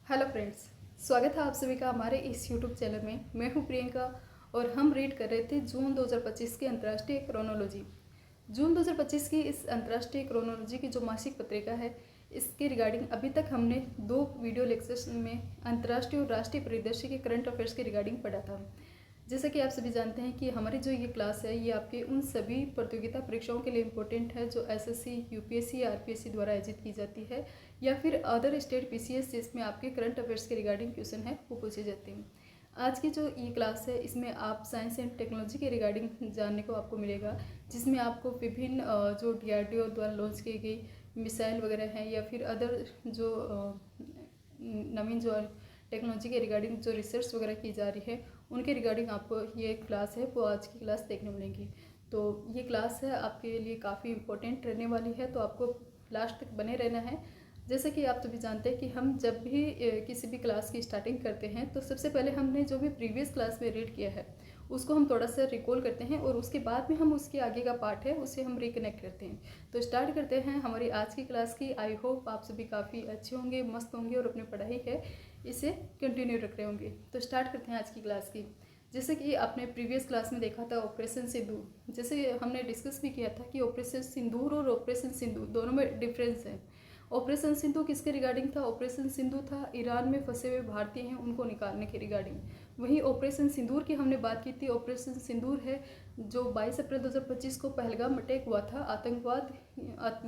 Hello friends, स्वागत है आप सभी का हमारे इस यूट्यूब चैनल में। मैं हूं प्रियंका और हम रीड कर रहे थे जून 2025 की अंतर्राष्ट्रीय क्रोनोलॉजी। जून 2025 की इस अंतर्राष्ट्रीय क्रोनोलॉजी की जो मासिक पत्रिका है, इसके रिगार्डिंग अभी तक हमने 2 वीडियो लेक्चर्स में अंतर्राष्ट्रीय और राष्ट्रीय परिदृश्य के करंट अफेयर्स के रिगार्डिंग पढ़ा था। जैसा कि आप सभी जानते हैं कि हमारी जो ये क्लास है ये आपके उन सभी प्रतियोगिता परीक्षाओं के लिए इम्पोर्टेंट है जो एसएससी, यूपीएससी या आरपीएससी द्वारा आयोजित की जाती है या फिर अदर स्टेट पीसीएस जिसमें आपके करंट अफेयर्स के रिगार्डिंग क्वेश्चन है वो पूछे जाते हैं। आज की जो ये क्लास है इसमें आप साइंस एंड टेक्नोलॉजी के रिगार्डिंग जानने को आपको मिलेगा, जिसमें आपको विभिन्न जो डीआरडीओ द्वारा लॉन्च की गई मिसाइल वगैरह हैं या फिर अदर जो नवीन जो टेक्नोलॉजी के रिगार्डिंग जो रिसर्च वगैरह की जा रही है उनके रिगार्डिंग आपको ये क्लास है वो आज की क्लास देखने मिलेंगी। तो ये क्लास है आपके लिए काफ़ी इम्पोर्टेंट रहने वाली है, तो आपको लास्ट तक बने रहना है। जैसे कि आप सभी जानते हैं कि हम जब भी किसी भी क्लास की स्टार्टिंग करते हैं तो सबसे पहले हमने जो भी प्रीवियस क्लास में रीड किया है उसको हम थोड़ा सा रिकॉल करते हैं और उसके बाद में हम उसके आगे का पार्ट है उसे हम रिकनेक्ट करते हैं। तो स्टार्ट करते हैं हमारी आज की क्लास की। आई होप आप सभी काफ़ी अच्छे होंगे, मस्त होंगे और अपनी पढ़ाई है इसे कंटिन्यू रख रहे होंगे। तो स्टार्ट करते हैं आज की क्लास की। जैसे कि आपने प्रीवियस क्लास में देखा था ऑपरेशन सिंदूर, जैसे हमने डिस्कस भी किया था कि ऑपरेशन सिंदूर और ऑपरेशन सिंधु दोनों में डिफरेंस है। ऑपरेशन सिंधु किसके रिगार्डिंग था? ऑपरेशन सिंधु था ईरान में फंसे हुए भारतीय हैं उनको निकालने के रिगार्डिंग। वहीं ऑपरेशन सिंदूर की हमने बात की थी। ऑपरेशन सिंदूर है जो 22 अप्रैल 2025 को पहलगाम अटैक हुआ था।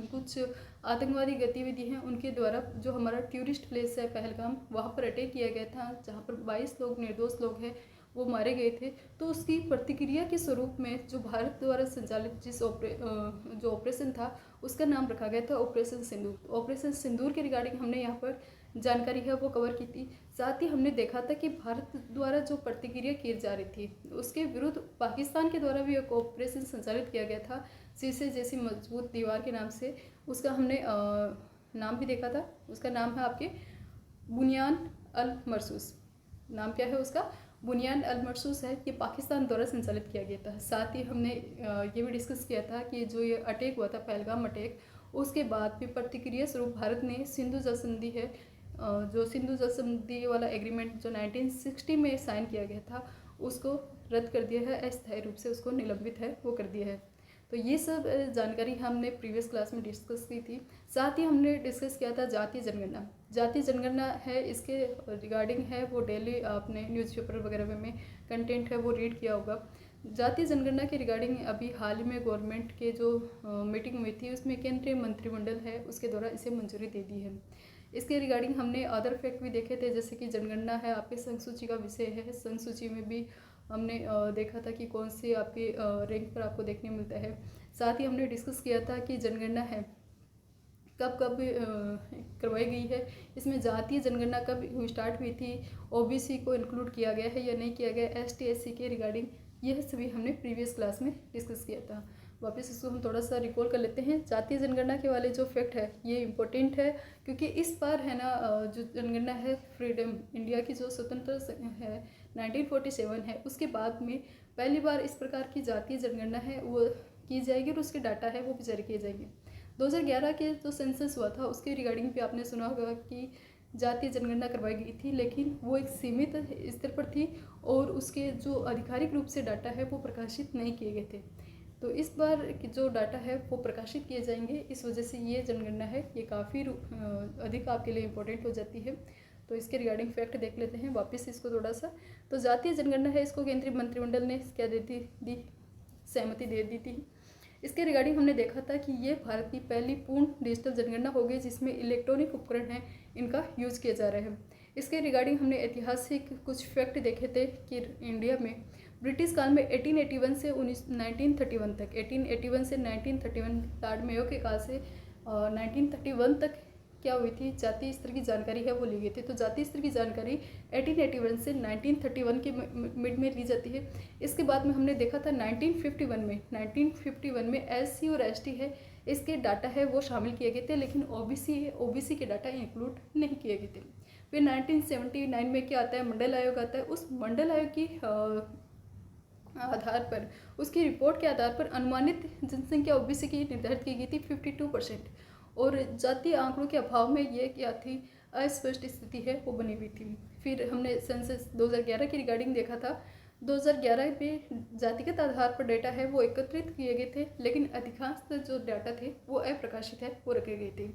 कुछ आतंकवादी गतिविधि हैं उनके द्वारा जो हमारा टूरिस्ट प्लेस है पहलगाम, वहाँ पर अटैक किया गया था, जहाँ पर 22 लोग निर्दोष लोग हैं वो मारे गए थे। तो उसकी प्रतिक्रिया के स्वरूप में जो भारत द्वारा संचालित जो ऑपरेशन था उसका नाम रखा गया था ऑपरेशन सिंदूर। ऑपरेशन सिंदूर के रिगार्डिंग हमने यहाँ पर जानकारी है वो कवर की थी। साथ ही हमने देखा था कि भारत द्वारा जो प्रतिक्रिया की जा रही थी उसके विरुद्ध पाकिस्तान के द्वारा भी एक ऑपरेशन संचालित किया गया था शीशे जैसी मजबूत दीवार के नाम से। उसका हमने नाम भी देखा था। उसका नाम है आपके बुनियान अल मरसूस। नाम क्या है उसका? बुनियान अल मरसूस है। ये पाकिस्तान द्वारा संचालित किया गया था। साथ ही हमने ये भी डिस्कस किया था कि जो ये अटैक हुआ था पहलगाम अटैक, उसके बाद भी प्रतिक्रिया स्वरूप भारत ने सिंधु जल संधि है, जो सिंधु जल संधि वाला एग्रीमेंट जो 1960 में साइन किया गया था उसको रद्द कर दिया है, अस्थायी रूप से उसको निलंबित है वो कर दिया है। तो ये सब जानकारी हमने प्रीवियस क्लास में डिस्कस की थी। साथ ही हमने डिस्कस किया था जातीय जनगणना। जातीय जनगणना है, इसके रिगार्डिंग है वो डेली आपने न्यूज़पेपर वगैरह में कंटेंट है वो रीड किया होगा। जातीय जनगणना के रिगार्डिंग अभी हाल ही में गवर्नमेंट के जो मीटिंग हुई थी उसमें केंद्रीय मंत्रिमंडल है उसके द्वारा इसे मंजूरी दे दी है। इसके रिगार्डिंग हमने अदर फैक्ट भी देखे थे, जैसे कि जनगणना है आपके संघ सूची का विषय है। संघ सूची में भी हमने देखा था कि कौन से आपके रैंक पर आपको देखने मिलता है। साथ ही हमने डिस्कस किया था कि जनगणना है कब कब करवाई गई है, इसमें जातीय जनगणना कब स्टार्ट हुई थी, ओबीसी को इंक्लूड किया गया है या नहीं किया गया, एसटी एससी के रिगार्डिंग यह सभी हमने प्रीवियस क्लास में डिस्कस किया था। वापस इसको हम थोड़ा सा रिकॉल कर लेते हैं। जातीय जनगणना के वाले जो फैक्ट है ये इम्पोर्टेंट है क्योंकि इस बार है ना जो जनगणना है फ्रीडम इंडिया की जो स्वतंत्र है 1947 है उसके बाद में पहली बार इस प्रकार की जातीय जनगणना है वो की जाएगी और उसके डाटा है वो भी जारी किए जाएंगे। 2011 के जो सेंसस हुआ था उसके रिगार्डिंग भी आपने सुना होगा कि जातीय जनगणना करवाई गई थी, लेकिन वो एक सीमित स्तर पर थी और उसके जो आधिकारिक रूप से डाटा है वो प्रकाशित नहीं किए गए थे। तो इस बार जो डाटा है वो प्रकाशित किए जाएंगे, इस वजह से ये जनगणना है ये काफ़ी अधिक आपके लिए इम्पोर्टेंट हो जाती है। तो इसके रिगार्डिंग फैक्ट देख लेते हैं वापस इसको थोड़ा सा। तो जातीय जनगणना है इसको केंद्रीय मंत्रिमंडल ने क्या दी सहमति दे दी थी। इसके रिगार्डिंग हमने देखा था कि ये भारत की पहली पूर्ण डिजिटल जनगणना होगी जिसमें इलेक्ट्रॉनिक उपकरण हैं इनका यूज़ किया जा रहा है। इसके रिगार्डिंग हमने ऐतिहासिक कुछ फैक्ट देखे थे कि इंडिया में ब्रिटिश काल में 1881 से 1931 तक 1881 से 1931 लॉर्ड मेयो के काल से 1931 तक क्या हुई थी, जातीय स्तर की जानकारी है वो ली गई थी। तो जातीय स्तर की जानकारी 1881 से 1931 के मिड में ली जाती है। इसके बाद में हमने देखा था 1951 में एससी और एसटी है इसके डाटा है वो शामिल किए गए थे, लेकिन ओबीसी के डाटा इंक्लूड नहीं किए गए थे। फिर 1979 में क्या आता है, मंडल आयोग आता है। उस मंडल आयोग की आधार पर उसकी रिपोर्ट के आधार पर अनुमानित जनसंख्या ओबीसी की निर्धारित की गई थी 52%। और जातीय आंकड़ों के अभाव में ये क्या थी, अस्पष्ट स्थिति है वो बनी हुई थी। फिर हमने सेंसस 2011 की रिगार्डिंग देखा था। 2011 में जातिगत आधार पर डेटा है वो एकत्रित किए गए थे, लेकिन अधिकांश जो डाटा थे वो अप्रकाशित है वो रखे गए थे।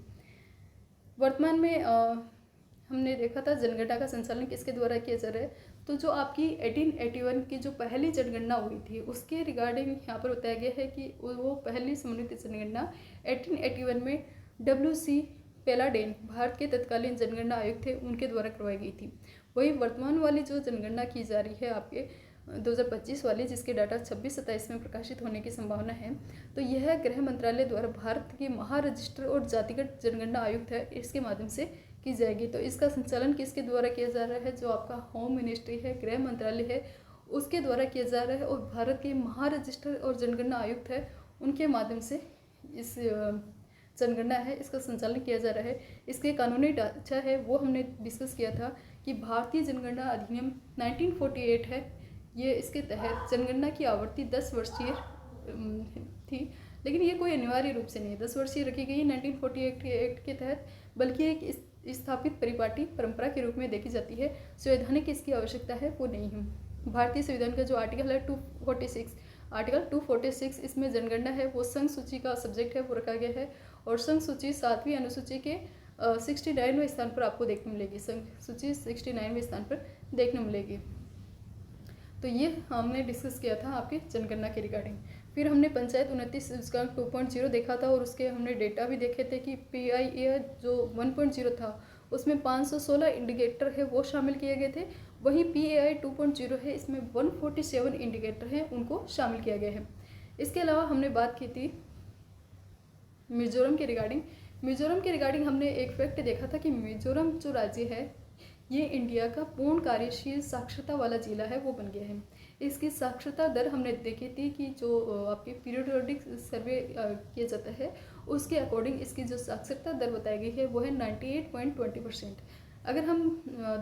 वर्तमान में हमने देखा था जनगणना का संचालन किसके द्वारा किया जा रहा है। तो जो आपकी 1881 की जो पहली जनगणना हुई थी उसके रिगार्डिंग यहाँ पर बताया गया है कि वो पहली समन्वित जनगणना 1881 में WC पेलाडेन भारत के तत्कालीन जनगणना आयुक्त थे उनके द्वारा करवाई गई थी। वही वर्तमान वाली जो जनगणना की जा रही है आपके 2025 वाली, जिसके डाटा 26-27 में प्रकाशित होने की संभावना है, तो यह गृह मंत्रालय द्वारा भारत के महारजिस्टर और जातिगत जनगणना आयुक्त है इसके माध्यम से की जाएगी। तो इसका संचालन किसके द्वारा किया जा रहा है, जो आपका होम मिनिस्ट्री है, गृह मंत्रालय है, उसके द्वारा किया जा रहा है। और भारत के महारजिस्टर और जनगणना आयुक्त है उनके माध्यम से इस जनगणना है इसका संचालन किया जा रहा है। इसके कानूनी ढांचा है वो हमने डिस्कस किया था कि भारतीय जनगणना अधिनियम 1948 है। ये इसके तहत जनगणना की आवृत्ति 10 वर्षीय थी, लेकिन ये कोई अनिवार्य रूप से नहीं 10 वर्षीय रखी गई 1948 एक्ट के तहत, बल्कि एक स्थापित परिपाटी परंपरा के रूप में देखी जाती है। संवैधानिक इसकी आवश्यकता है वो नहीं है। भारतीय संविधान का जो आर्टिकल है 246, आर्टिकल 246 इसमें जनगणना है वो संघ सूची का सब्जेक्ट है वो रखा गया है। और संघ सूची 7वीं अनुसूची के 69वें स्थान पर आपको देखने मिलेगी। संघ सूची 69वें स्थान पर देखने मिलेगी। तो ये हमने डिस्कस किया था आपके जनगणना के रिगार्डिंग। फिर हमने पंचायत उन्नति सूचकांक 2.0 देखा था और उसके हमने डेटा भी देखे थे कि PIA जो 1.0 था उसमें 516 इंडिकेटर है वो शामिल किए गए थे। वहीं PAI 2.0 है इसमें 147 इंडिकेटर हैं उनको शामिल किया गया है। इसके अलावा हमने बात की थी मिजोरम के रिगार्डिंग। मिजोरम के रिगार्डिंग हमने एक फैक्ट देखा था कि मिजोरम जो राज्य है ये इंडिया का पूर्ण कार्यशील साक्षरता वाला जिला है वो बन गया है। इसकी साक्षरता दर हमने देखी थी कि जो आपके पीरियोडिक सर्वे किया जाता है उसके अकॉर्डिंग इसकी जो साक्षरता दर बताई गई है वो है 98.20%। अगर हम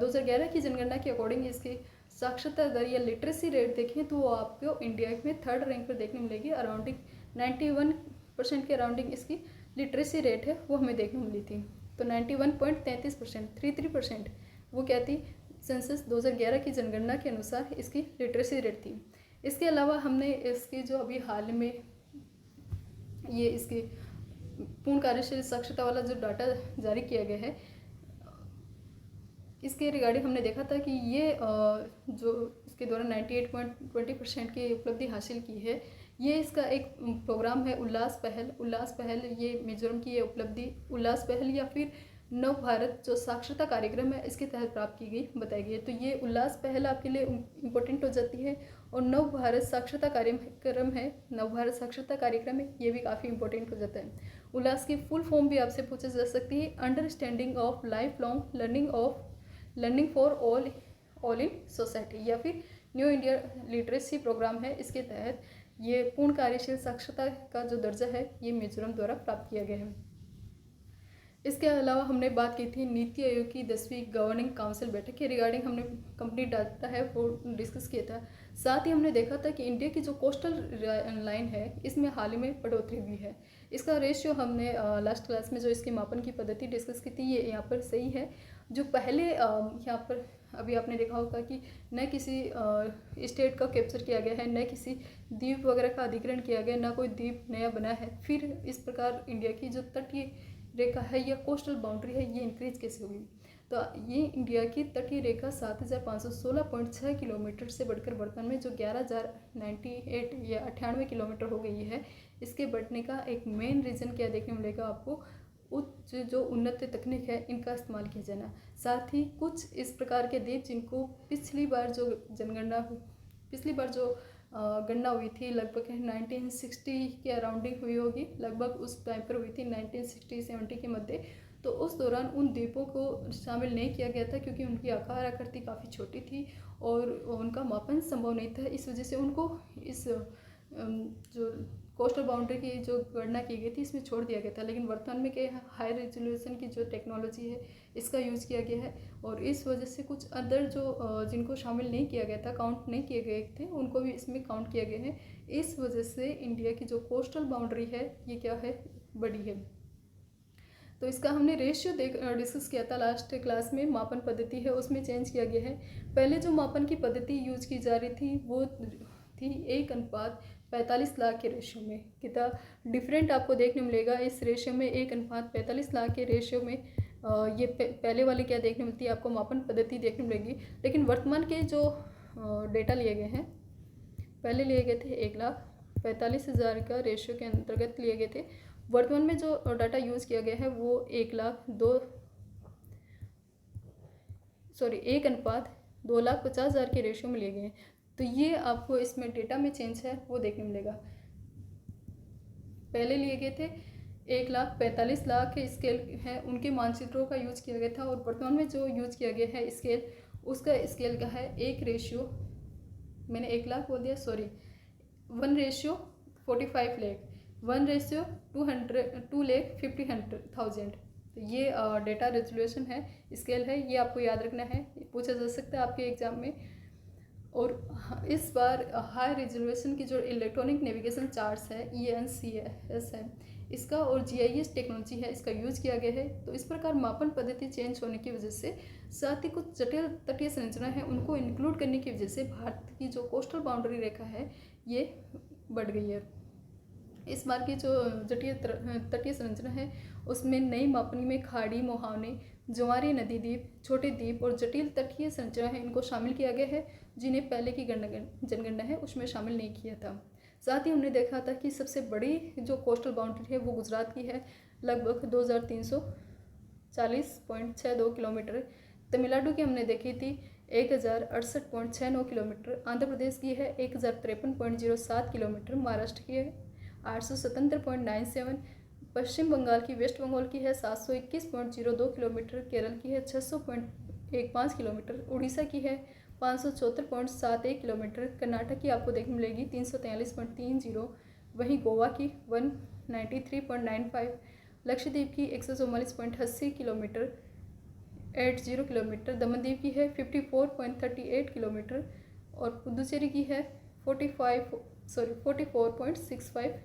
2011 की जनगणना के अकॉर्डिंग इसकी साक्षरता दर या लिटरेसी रेट देखें तो वो आपको इंडिया में 3rd रैंक पर देखने मिलेगी। अराउंडिंग 91% के अराउंडिंग इसकी लिटरेसी रेट है वो हमें देखने मिली थी। तो 91.33%, 33% वो क्या थी, सेंसस 2011 की जनगणना के अनुसार इसकी लिटरेसी रेट थी। इसके अलावा हमने इसकी जो अभी हाल में ये इसकी पूर्ण कार्यशील साक्षरता वाला जो डाटा जारी किया गया है इसके रिगार्डिंग हमने देखा था कि ये जो इसके द्वारा 98.20% की उपलब्धि हासिल की है, ये इसका एक प्रोग्राम है उल्लास पहल। ये मिजोरम की ये उपलब्धि उल्लास पहल या फिर नव भारत जो साक्षरता कार्यक्रम है इसके तहत प्राप्त की गई बताई गई है। तो ये उल्लास पहल आपके लिए इम्पोर्टेंट हो जाती है। और नव भारत साक्षरता कार्यक्रम है, नव भारत साक्षरता कार्यक्रम है, ये भी काफ़ी इंपॉर्टेंट हो जाता है। उल्लास की फुल फॉर्म भी आपसे पूछा जा सकती है, understanding of life long learning for all in society, या फिर न्यू इंडिया लिटरेसी प्रोग्राम है। इसके तहत ये पूर्ण कार्यशील साक्षरता का जो दर्जा है ये मिजोरम द्वारा प्राप्त किया गया है। इसके अलावा हमने बात की थी नीति आयोग की 10वीं गवर्निंग काउंसिल बैठक के रिगार्डिंग हमने कंप्लीट डाटा है वो डिस्कस किया था। साथ ही हमने देखा था कि इंडिया की जो कोस्टल लाइन है इसमें हाल ही में बढ़ोतरी हुई है। इसका रेशियो हमने लास्ट क्लास में जो इसकी मापन की पद्धति डिस्कस की थी ये यहाँ पर सही है। जो पहले यहाँ पर अभी आपने देखा होगा कि न किसी स्टेट का कैप्चर किया गया है, न किसी द्वीप वगैरह का अधिग्रहण किया गया, न कोई द्वीप नया बना है। फिर इस प्रकार इंडिया की जो तटीय रेखा है या कोस्टल बाउंड्री है ये इंक्रीज कैसे हुई, तो ये इंडिया की तटीय रेखा 7516.6 किलोमीटर से बढ़कर वर्तमान में जो 11098 या 98 किलोमीटर हो गई है। इसके बढ़ने का एक मेन रीज़न क्या देखने मिलेगा आपको, उच्च जो उन्नत तकनीक है इनका इस्तेमाल किया जाना। साथ ही कुछ इस प्रकार के द्वीप जिनको पिछली बार जो गणना हुई थी लगभग 1960 के अराउंडिंग हुई होगी, लगभग उस टाइम पर हुई थी 1960-70 के मध्य। तो उस दौरान उन द्वीपों को शामिल नहीं किया गया था क्योंकि उनकी आकार आकृति काफ़ी छोटी थी और उनका मापन संभव नहीं था। इस वजह से उनको इस जो कोस्टल बाउंड्री की जो गणना की गई थी इसमें छोड़ दिया गया था। लेकिन वर्तमान में क्या हाई रेजोल्यूशन की जो टेक्नोलॉजी है इसका यूज़ किया गया है और इस वजह से कुछ अदर जो जिनको शामिल नहीं किया गया था, काउंट नहीं किए गए थे, उनको भी इसमें काउंट किया गया है। इस वजह से इंडिया की जो कोस्टल बाउंड्री है ये क्या है, बड़ी है। तो इसका हमने रेशियो डिस्कस किया था लास्ट क्लास में। मापन पद्धति है उसमें चेंज किया गया है। पहले जो मापन की पद्धति यूज की जा रही थी वो थी 1:45 लाख के रेशियो में। कितना डिफरेंट आपको देखने मिलेगा इस रेशियो में, 1:45 लाख के रेशियो में। ये पहले वाली क्या देखने मिलती है आपको, मापन पद्धति देखने मिलेगी। लेकिन वर्तमान के जो डेटा लिए गए हैं, पहले लिए गए थे 1,45,000 का रेशियो के अंतर्गत लिए गए थे। वर्तमान में जो डाटा यूज़ किया गया है वो 1:2,50,000 के रेशियो में लिए गए हैं। तो ये आपको इसमें डेटा में चेंज है वो देखने मिलेगा। पहले लिए गए थे 1,45,00,000 के स्केल है, उनके मानचित्रों का यूज किया गया था। और वर्तमान में जो यूज किया गया है स्केल, उसका स्केल का है 1:, मैंने 1 लाख बोल दिया, सॉरी, 1:45 लाख, 1:250,000। तो ये डेटा रेजोल्यूशन है, स्केल है, ये आपको याद रखना है, पूछा जा सकता है आपके एग्जाम में। और इस बार हाई रेजोल्यूशन की जो इलेक्ट्रॉनिक नेविगेशन चार्ट्स है ENCS है इसका, और GIS टेक्नोलॉजी है इसका यूज़ किया गया है। तो इस प्रकार मापन पद्धति चेंज होने की वजह से, साथ ही कुछ जटिल तटीय संरचना है उनको इंक्लूड करने की वजह से भारत की जो कोस्टल बाउंड्री रेखा है ये बढ़ गई है। इस बार की जो जटिल तटीय संरचना है उसमें नई मापनी में खाड़ी, मुहाने, ज्वारी नदी द्वीप, छोटे द्वीप और जटिल तटीय संरचना है इनको शामिल किया गया है, जिन्हें पहले की जनगणना है उसमें शामिल नहीं किया था। साथ ही हमने देखा था कि सबसे बड़ी जो कोस्टल बाउंड्री है वो गुजरात की है, लगभग 2340.62 किलोमीटर। तमिलनाडु की हमने देखी थी 1068.69 किलोमीटर। आंध्र प्रदेश की है 1053.07 किलोमीटर। महाराष्ट्र की है 877.97। पश्चिम बंगाल की, वेस्ट बंगाल की है 721.02 किलोमीटर। केरल की है 600.15 किलोमीटर। उड़ीसा की है 574.71 किलोमीटर। कर्नाटक की आपको देखने मिलेगी 343.30। वहीं गोवा की 193.95। लक्षद्वीप की 144.80 किलोमीटर 80 किलोमीटर। दमनदीप की है 54.38 किलोमीटर। और पुदुचेरी की है 44.65।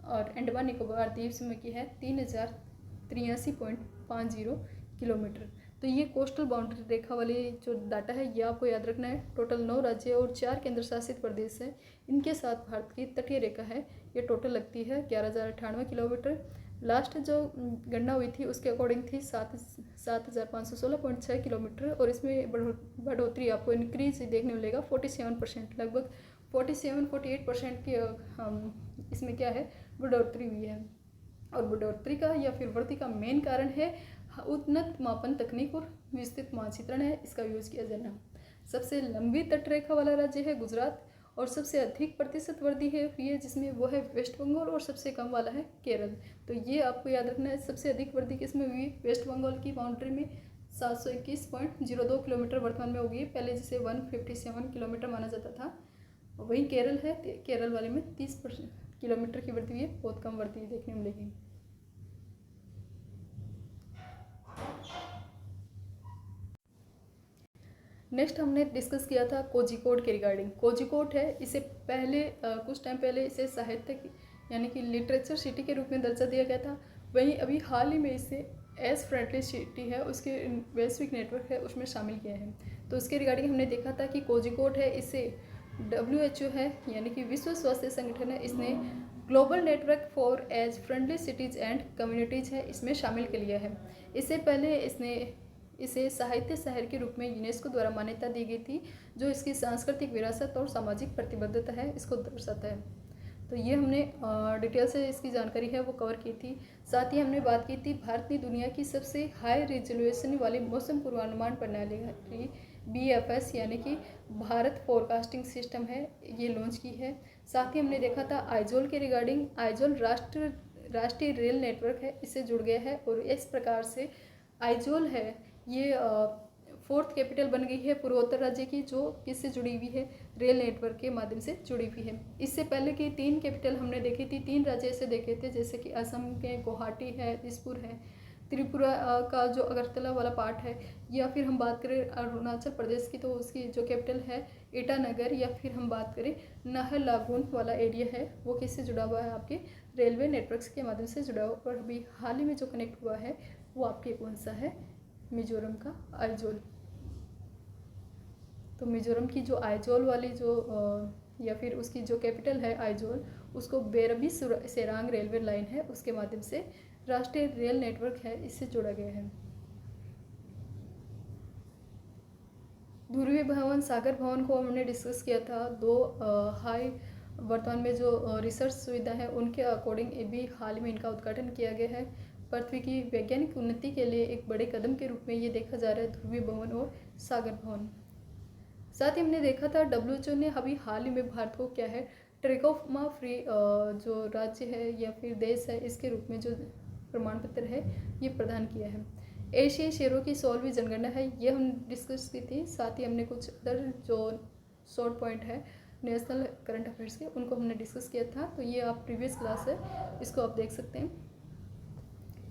और अंडमान निकोबार द्वीप समूह की है 3083.50 किलोमीटर। तो ये कोस्टल बाउंड्री रेखा वाली जो डाटा है ये आपको याद रखना है। टोटल 9 राज्य और 4 केंद्र शासित प्रदेश है, इनके साथ भारत की तटीय रेखा है, ये टोटल लगती है 11,098 किलोमीटर। लास्ट जो गणना हुई थी उसके अकॉर्डिंग थी 7,516.6 किलोमीटर। और इसमें बढ़ोतरी आपको इंक्रीज देखने मिलेगा 47%, लगभग 47-48% की इसमें क्या है, बढ़ोतरी हुई है। और बढ़ोतरी का या फिर वृद्धि का मेन कारण है उन्नत मापन तकनीक और विस्तृत मानचित्रण है, इसका यूज किया जाना। सबसे लंबी तटरेखा वाला राज्य है गुजरात, और सबसे अधिक प्रतिशत वृद्धि है हुई है जिसमें वो है वेस्ट बंगाल, और सबसे कम वाला है केरल। तो ये आपको याद रखना है। सबसे अधिक वृद्धि किसमें हुई, वेस्ट बंगाल की बाउंड्री में 721.02 किलोमीटर वर्तमान में होगी, पहले जिसे 157 किलोमीटर माना जाता था। वहीं केरल है, केरल वाले में 30 किलोमीटर की वृद्धि हुई है, बहुत कम वृद्धि देखने मिलेगी। नेक्स्ट हमने डिस्कस किया था कोझिकोड के रिगार्डिंग। कोझिकोड है, इसे पहले कुछ टाइम पहले इसे साहित्य यानी कि लिटरेचर सिटी के रूप में दर्जा दिया गया था। वहीं अभी हाल ही में इसे एज फ्रेंडली सिटी है, उसके वैश्विक नेटवर्क है उसमें शामिल किया है। तो उसके रिगार्डिंग हमने देखा था कि कोझिकोड है, इसे WHO है यानी कि विश्व स्वास्थ्य संगठन है, इसने global network for age friendly cities and communities है इसमें शामिल कर लिया है। इससे पहले इसे साहित्य शहर के रूप में यूनेस्को द्वारा मान्यता दी गई थी, जो इसकी सांस्कृतिक विरासत और सामाजिक प्रतिबद्धता है इसको दर्शाता है। तो ये हमने डिटेल से इसकी जानकारी है वो कवर की थी। साथ ही हमने बात की थी भारत ने दुनिया की सबसे हाई रेजोल्यूशन वाली मौसम पूर्वानुमान प्रणाली BFS यानी कि भारत फोरकास्टिंग सिस्टम है, ये लॉन्च की है। साथ ही हमने देखा था आइजोल के रिगार्डिंग। आइजोल राष्ट्रीय रेल नेटवर्क है, इससे जुड़ गया है, और इस प्रकार से आइजोल है ये 4th कैपिटल बन गई है पूर्वोत्तर राज्य की, जो किससे जुड़ी हुई है, रेल नेटवर्क के माध्यम से जुड़ी हुई है। इससे पहले की 3 कैपिटल हमने देखी थी, 3 राज्य ऐसे देखे थे, जैसे कि असम के गुवाहाटी है, दिसपुर है, त्रिपुरा का जो अगरतला वाला पार्ट है, या फिर हम बात करें अरुणाचल प्रदेश की तो उसकी जो कैपिटल है ईटानगर, या फिर हम बात करें नाहरलागुन वाला एरिया है वो किससे जुड़ा हुआ है, आपके रेलवे नेटवर्क्स के माध्यम से जुड़ा हो। और अभी हाल ही में जो कनेक्ट हुआ है वो आपके कौन सा है, मिजोरम का आइजोल। तो मिजोरम की जो आइजोल वाली जो या फिर उसकी जो कैपिटल है आइजोल, उसको बेरबी सेरांग रेलवे लाइन है उसके माध्यम से राष्ट्रीय रेल नेटवर्क है इससे जोड़ा गया है। ध्रुवीय भवन, सागर भवन को हमने डिस्कस किया था। दो हाई वर्तमान में जो रिसर्च सुविधा है उनके अकॉर्डिंग ये भी हाल में इनका उद्घाटन किया गया है। पृथ्वी की वैज्ञानिक उन्नति के लिए एक बड़े कदम के रूप में ये देखा जा रहा है ध्रुवीय भवन और सागर भवन। साथ ही हमने देखा था WHO ने अभी हाल ही में भारत को क्या है ट्रैकोमा फ्री जो राज्य है या फिर देश है इसके रूप में जो प्रमाण पत्र है ये प्रदान किया है। एशियाई शेरों की 16वीं जनगणना है ये हम डिस्कस की थी। साथ ही हमने कुछ अदर जो शॉर्ट पॉइंट है नेशनल करंट अफेयर्स के उनको हमने डिस्कस किया था। तो ये आप प्रीवियस क्लास है इसको आप देख सकते हैं।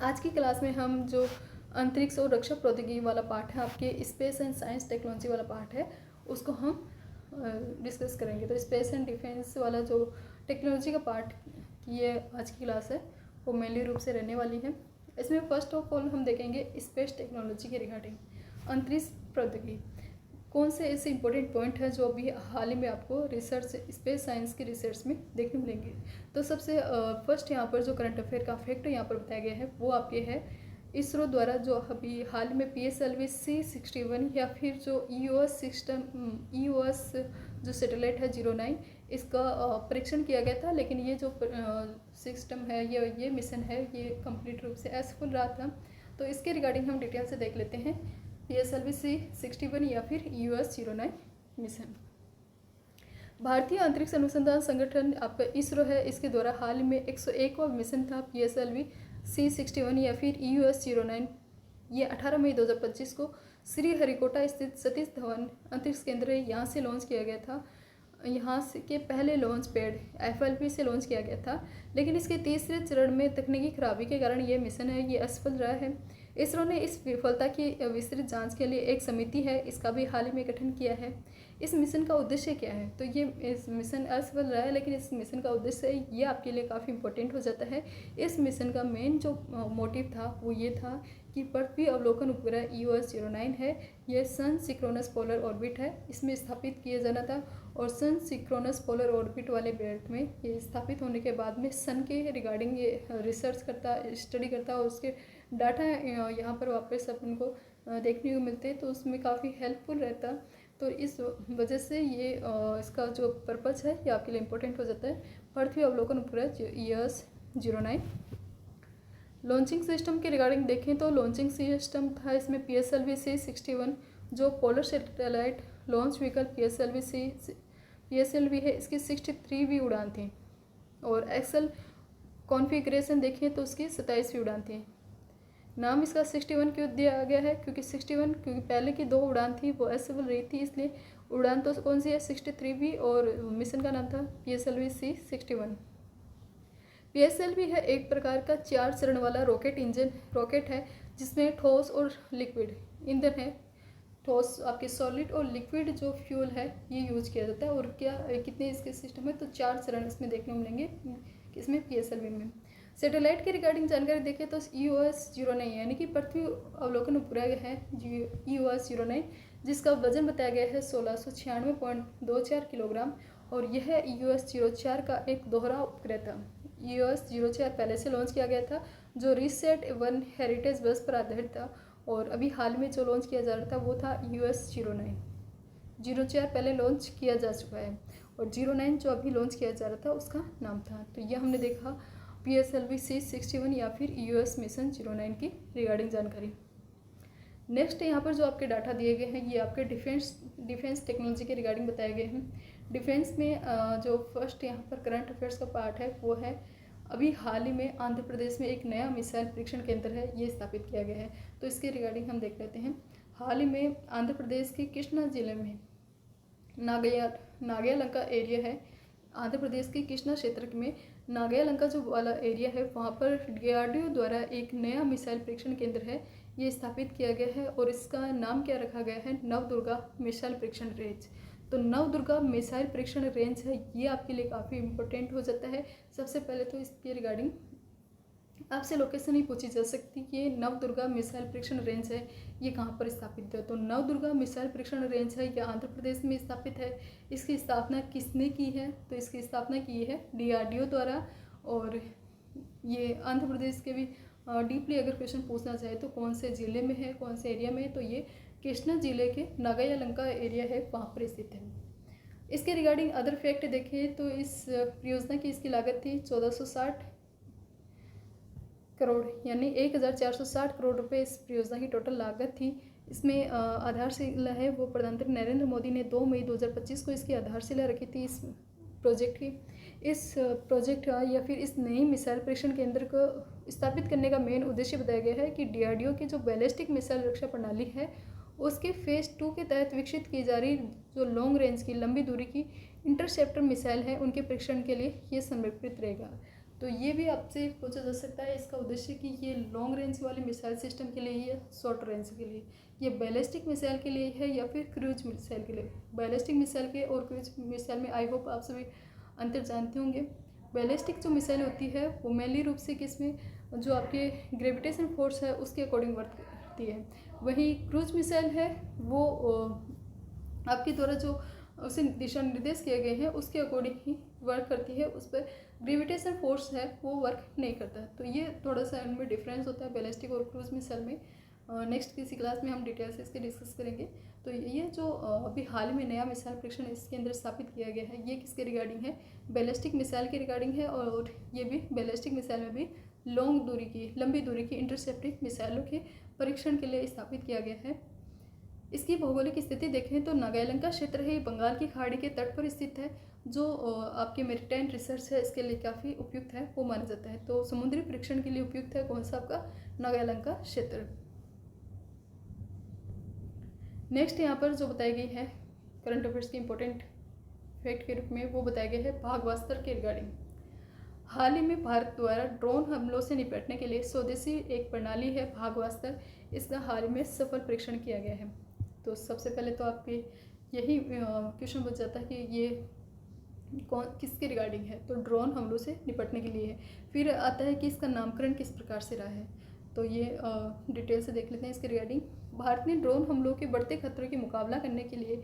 आज की क्लास में हम जो अंतरिक्ष और रक्षा प्रौद्योगिकी वाला पार्ट है, आपके स्पेस एंड साइंस टेक्नोलॉजी वाला पार्ट है, उसको हम डिस्कस करेंगे। तो स्पेस एंड डिफेंस वाला जो टेक्नोलॉजी का पार्ट की ये आज की क्लास है वो मेनली रूप से रहने वाली है। इसमें फर्स्ट ऑफ ऑल हम देखेंगे स्पेस टेक्नोलॉजी के रिगार्डिंग अंतरिक्ष प्रौद्योगिकी कौन से ऐसे इंपॉर्टेंट पॉइंट है जो अभी हाल ही में आपको रिसर्च स्पेस साइंस की रिसर्च में देखने मिलेंगे। तो सबसे फर्स्ट यहाँ पर जो करंट अफेयर का फैक्ट यहाँ पर बताया गया है वो आपके है इसरो द्वारा जो अभी हाल में PSLV C61 या फिर जो EOS सिस्टम EOS जो सैटेलाइट है 09 इसका परीक्षण किया गया था। लेकिन ये जो सिस्टम है ये मिशन है ये कंप्लीट रूप से असफल रहा था। तो इसके रिगार्डिंग हम डिटेल से देख लेते हैं PSLV C61 या फिर EOS 09 मिशन। भारतीय अंतरिक्ष अनुसंधान संगठन आपका इसरो है, इसके द्वारा हाल ही में 101वां मिशन था PSLV C61 या फिर EOS 09। ये 18 मई 2025 को श्रीहरिकोटा स्थित सतीश धवन अंतरिक्ष केंद्र यहाँ से लॉन्च किया गया था। यहाँ से के पहले लॉन्च पैड FLP से लॉन्च किया गया था। लेकिन इसके तीसरे चरण में तकनीकी खराबी के कारण ये मिशन है ये असफल रहा है। इसरो ने इस विफलता की विस्तृत जांच के लिए एक समिति है इसका भी हाल ही में गठन किया है। इस मिशन का उद्देश्य क्या है, तो ये इस मिशन असफल रहा है लेकिन इस मिशन का उद्देश्य ये आपके लिए काफ़ी इंपॉर्टेंट हो जाता है। इस मिशन का मेन जो मोटिव था वो ये था कि पृथ्वी अवलोकन उपग्रह EOS 09 है ये सन सिंक्रोनस पोलर ऑर्बिट है इसमें स्थापित किया जाना था। और सन सिंक्रोनस पोलर ऑर्बिट वाले बेल्ट में ये स्थापित होने के बाद में सन के रिगार्डिंग ये रिसर्च करता स्टडी करता और उसके डाटा यहाँ पर वापस अपन को देखने को मिलते तो उसमें काफ़ी हेल्पफुल रहता। तो इस वजह से ये इसका जो पर्पज़ है ये आपके लिए इम्पोर्टेंट हो जाता है। पृथ्वी अवलोकन उपग्रह EOS 09। लॉन्चिंग सिस्टम के रिगार्डिंग देखें तो लॉन्चिंग सिस्टम था इसमें PSLV C61 जो polar satellite launch vehicle PSLV है इसकी 63वीं उड़ान थी। और एक्सल कॉन्फ़िगरेशन देखें तो उसकी 27वीं उड़ान थी। नाम इसका 61 क्यों दिया गया है, क्योंकि 61 क्योंकि पहले की 2 उड़ान थी वो असफल रही थी इसलिए उड़ान तो कौन सी है 63वीं और मिशन का नाम था PSLV C61। PSLV है एक प्रकार का 4 चरण वाला रॉकेट है जिसमें ठोस और लिक्विड ईंधन है। ठोस आपके सॉलिड और लिक्विड जो फ्यूल है ये यूज किया जाता है। और क्या कितने इसके सिस्टम है, तो 4 चरण इसमें देखने को मिलेंगे इसमें PSLV में। सैटेलाइट के रिगार्डिंग जानकारी देखें तो EOS 09 यानी कि पृथ्वी अवलोकन उपग्रह है EOS 09 जिसका वजन बताया गया है 1696.24 किलोग्राम। और यह EOS 04 का एक दोहरा उपग्रह था। EOS 04 पहले से लॉन्च किया गया था जो रीसेट 1 हेरिटेज बस पर आधारित था। और अभी हाल में जो लॉन्च किया जा रहा था वो था EOS 09। 04 पहले लॉन्च किया जा चुका है और 09 जो अभी लॉन्च किया जा रहा था उसका नाम था। तो यह हमने देखा PSLV C61 या फिर EOS मिशन 09 की रिगार्डिंग जानकारी। नेक्स्ट यहाँ पर जो आपके डाटा दिए गए हैं ये आपके डिफेंस टेक्नोलॉजी के रिगार्डिंग बताए गए हैं। डिफेंस में जो फर्स्ट यहाँ पर करंट अफेयर्स का पार्ट है वो है अभी हाल ही में आंध्र प्रदेश में एक नया मिसाइल परीक्षण केंद्र है ये स्थापित किया गया है। तो इसके रिगार्डिंग हम देख लेते हैं। हाल ही में आंध्र प्रदेश के कृष्णा जिले में नागयालंका एरिया है। आंध्र प्रदेश के कृष्णा क्षेत्र में नागयालंका जो वाला एरिया है वहाँ पर DRDO द्वारा एक नया मिसाइल परीक्षण केंद्र है ये स्थापित किया गया है। और इसका नाम क्या रखा गया है, नवदुर्गा मिसाइल परीक्षण रेंज। तो नवदुर्गा मिसाइल परीक्षण रेंज है, ये आपके लिए काफ़ी इंपॉर्टेंट हो जाता है। सबसे पहले तो इसके रिगार्डिंग आपसे लोकेशन ही पूछी जा सकती है कि ये नवदुर्गा मिसाइल परीक्षण रेंज है, ये कहाँ पर स्थापित है। तो नवदुर्गा मिसाइल परीक्षण रेंज है, यह आंध्र प्रदेश में स्थापित है। इसकी स्थापना किसने की है, तो इसकी स्थापना की है DRDO द्वारा। और ये आंध्र प्रदेश के भी डीपली अगर क्वेश्चन पूछना चाहे तो कौन से ज़िले में है, कौन से एरिया में है, तो ये कृष्णा जिले के नागायालंका एरिया है, वहाँ पर स्थित है। इसके रिगार्डिंग अदर फैक्ट देखें तो इस परियोजना की इसकी लागत थी 1460 करोड़, यानी 1460 करोड़ रुपए इस परियोजना की टोटल लागत थी। इसमें आधारशिला है वो प्रधानमंत्री नरेंद्र मोदी ने 2 मई 2025 को इसकी आधारशिला रखी थी इस प्रोजेक्ट की। इस प्रोजेक्ट का या फिर इस नई मिसाइल परीक्षण केंद्र को स्थापित करने का मेन उद्देश्य बताया गया है कि DRDO की जो बैलिस्टिक मिसाइल रक्षा प्रणाली है उसके फेज़ 2 के तहत विकसित की जा रही जो लॉन्ग रेंज की लंबी दूरी की इंटरसेप्टर मिसाइल है उनके परीक्षण के लिए ये समर्पित रहेगा। तो ये भी आपसे पूछा जा सकता है इसका उद्देश्य कि ये लॉन्ग रेंज वाली मिसाइल सिस्टम के लिए या शॉर्ट रेंज के लिए, ये बैलिस्टिक मिसाइल के लिए है या फिर क्रूज मिसाइल के लिए। बैलिस्टिक मिसाइल के और क्रूज मिसाइल में आई होप आप सभी अंतर जानते होंगे। बैलिस्टिक जो मिसाइल होती है वो मेनली रूप से किसमें जो आपके ग्रेविटेशन फोर्स है उसके अकॉर्डिंग वर्क करती है। वहीं क्रूज मिसाइल है वो आपके द्वारा जो उसे दिशा निर्देश किए गए हैं उसके अकॉर्डिंग ही वर्क करती है, उस पर ग्रेविटेशन फोर्स है वो वर्क नहीं करता। तो ये थोड़ा सा इनमें डिफरेंस होता है बैलिस्टिक और क्रूज मिसाइल में। नेक्स्ट किसी क्लास में हम डिटेल से इसके डिस्कस करेंगे। तो ये जो अभी हाल में नया मिसाइल परीक्षण इसके अंदर स्थापित किया गया है ये किसके रिगार्डिंग है, बैलिस्टिक मिसाइल के रिगार्डिंग है। और ये भी बैलिस्टिक मिसाइल में भी लॉन्ग दूरी की लंबी दूरी की इंटरसेप्टिंग मिसाइलों के परीक्षण के लिए स्थापित किया गया है। इसकी भौगोलिक स्थिति देखें तो नागालैंका क्षेत्र है, बंगाल की खाड़ी के तट पर स्थित है, जो आपके मेरीटाइम रिसर्च है इसके लिए काफ़ी उपयुक्त है वो माना जाता है। तो समुद्री परीक्षण के लिए उपयुक्त है कौन सा आपका नागालैंका क्षेत्र। नेक्स्ट यहाँ पर जो बताई गई है करंट अफेयर्स के इंपॉर्टेंट फैक्ट के रूप में वो बताया गया है भागवास्त्र के रिगार्डिंग। हाल ही में भारत द्वारा ड्रोन हमलों से निपटने के लिए स्वदेशी एक प्रणाली है भागवास्त्र, इसका हाल में सफल परीक्षण किया गया है। तो सबसे पहले तो आपके यही क्वेश्चन पूछ जाता है कि ये कौन किसके रिगार्डिंग है, तो ड्रोन हमलों से निपटने के लिए है। फिर आता है कि इसका नामकरण किस प्रकार से रहा है, तो ये डिटेल से देख लेते हैं इसके रिगार्डिंग। भारत ने ड्रोन हमलों के बढ़ते खतरों के मुकाबला करने के लिए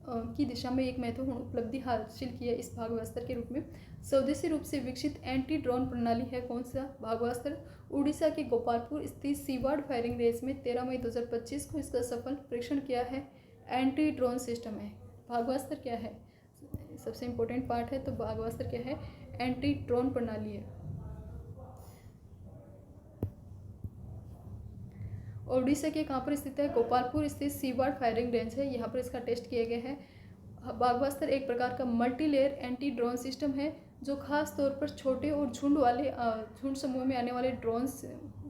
की दिशा में एक महत्वपूर्ण उपलब्धि हासिल की है इस भागवास्त्र के रूप में। स्वदेशी रूप से विकसित एंटी ड्रोन प्रणाली है कौन सा भागवास्त्र, उड़ीसा के गोपालपुर स्थित सीवाड़ फायरिंग रेंज में 13 मई 2025 को इसका सफल परीक्षण किया है। एंटी ड्रोन सिस्टम है भागवास्त्र क्या है, सबसे इम्पोर्टेंट पार्ट है। तो भागवास्त्र क्या है, एंटी ड्रोन प्रणाली है। ओडिशा के कहाँ पर स्थित है, गोपालपुर स्थित सीवाड़ फायरिंग रेंज है, यहाँ पर इसका टेस्ट किया गया है। भागवास्त्र एक प्रकार का multi layer anti drone system है जो खास तौर पर छोटे और झुंड समूह में आने वाले ड्रोन्स